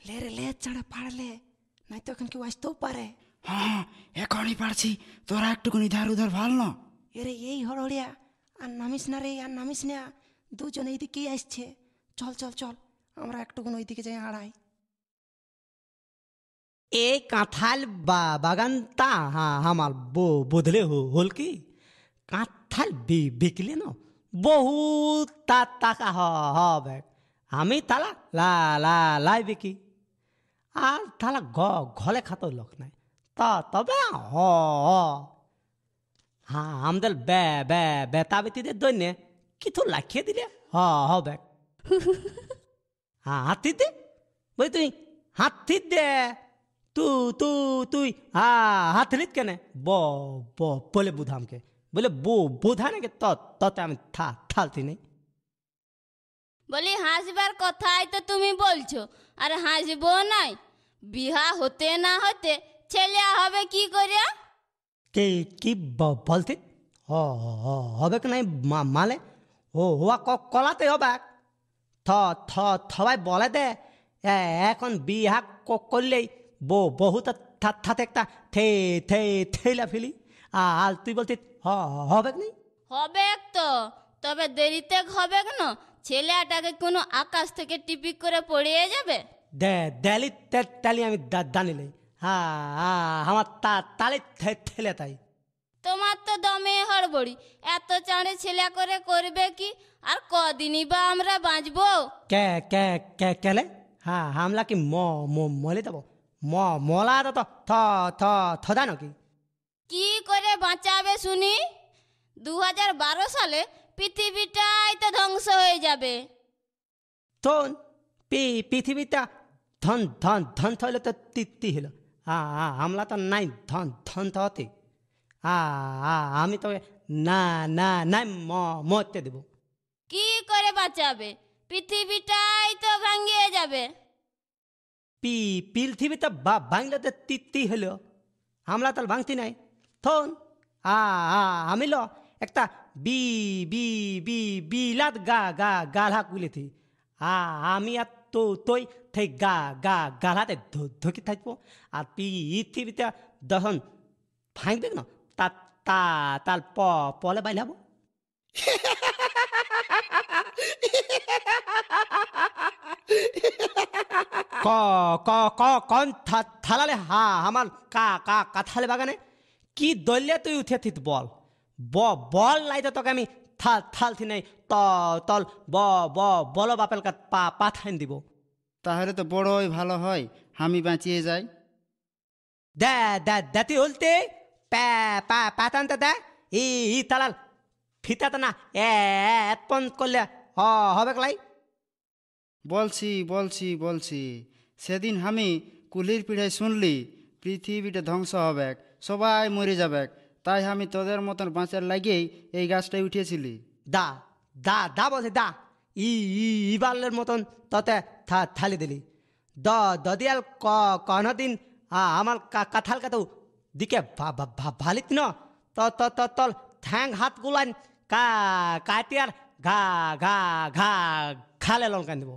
লে রে লে চাড়া পাড়লে, নাই তো এখন কেউ আসতেও পারে। হ্যাঁ এখনই পারছি, তোরা একটুখানি ধার উধার ভাল না। এরে এই হড়ড়িয়া, আর নামিস না রে, আর নামিস না, দুজন এইদিকেই আসছে। চল চল চল, আমরা একটুকুন ওইদিকে যাই হারাই। এই কাঁঠাল বাগানটা আমার বদলে হল কি, কাঁঠাল বিকলে না বহুত টাকা হবে। আমি তালা লাই বিকি, আর তালা ঘলে খাতো লোক নাই, তবে হ্যাঁ আমাদের বেতা বেতিদের দৈন্য কিছু লাখিয়ে দিলে হবে। হাতি দে বলি, তুই হাতি দে, তুই হাতলিত কেনে বলে বুধামকে, বলে বুধা নাকি ততে আমি থালতি নেই। বলি হাসবার কথাই তো তুমি বলছো, আর হাসবো নাই? বিহা হতে না হতে ছেলে হবে কি করে? কি বলতে হবে কি নাই মালে, হওয়া কলাতে হবে। থবাই বলে দে এখন বিহা করলেই বহুত থাতে একটা থেলা ফেলি, আর তুই বলতে হবে কি নাই? হবে তো, তবে দেরিতে হবে কেন? ছেলেটাকে কোনো আকাশ থেকে টিপিক করে পড়িয়ে যাবে? দেলি তালি আমি দানিলে, আমার তালে ঠেলে তাই। তোমার তো দমে হড়বড়ি, এত চাঁড়ে ছেলে করে করবে কি? আর কদিনই বা আমরা বাঁচবো? কেলে হামলা কি মলে দেব? মলা তো থদা নাকি? কি করে বাঁচাবে শুনি? 2012 সালে পৃথিবীটাই তো ধ্বংস হয়ে যাবে। তখন পৃথিবীটা ধন হইলে তো তি হলো, হামলা তো নাই ধন হতে, আমি তো নাই মরতে দেব। কি করে বাঁচাবে? পৃথিবীটাই তো ভাঙিয়ে যাবে। পৃথিবীটা ভাঙলে তো তি হলো, হামলা তার ভাঙতি নাই। থন আমি ল একটা বিলাত গালহা কুলেথি, আমি আর তুই থাই গালহাতে ধকি থাকবো, আর পৃথিবীতে যখন ভাঙবে না তার পলে বাইলাবো। কন থালালে আমার কাঁঠালে বাগানে কি দলিয়া তুই উঠে থিত বল নাই তো তোকে আমি থালথি নাই, তল বল বাপেল কাত পাঠাইন দিব। তাহলে তো বড়ই ভালো হয়, আমি বাঁচিয়ে যাই। দেতি হলতে পাতানতে দে ই তালাল ফিতাতে না এপন করলে হবে লাই। বলছি সেদিন আমি কুলির পিঠায় শুনলি পৃথিবীটা ধ্বংস হবে, সবাই মরে যাবে, তাই আমি তোদের মতন বাঁচার লাগেই এই গাছটাই উঠিয়েছিলি। দা বলছে দা ইবালের মতন ততে থালি দিলি। দদিয়াল কনদিন আমার কাঁঠাল কাতেও দিকে ভালিত ন তল ঠ্যাং হাত গুলান কাটিয়ার ঘা খালে লঙ্কান দেব।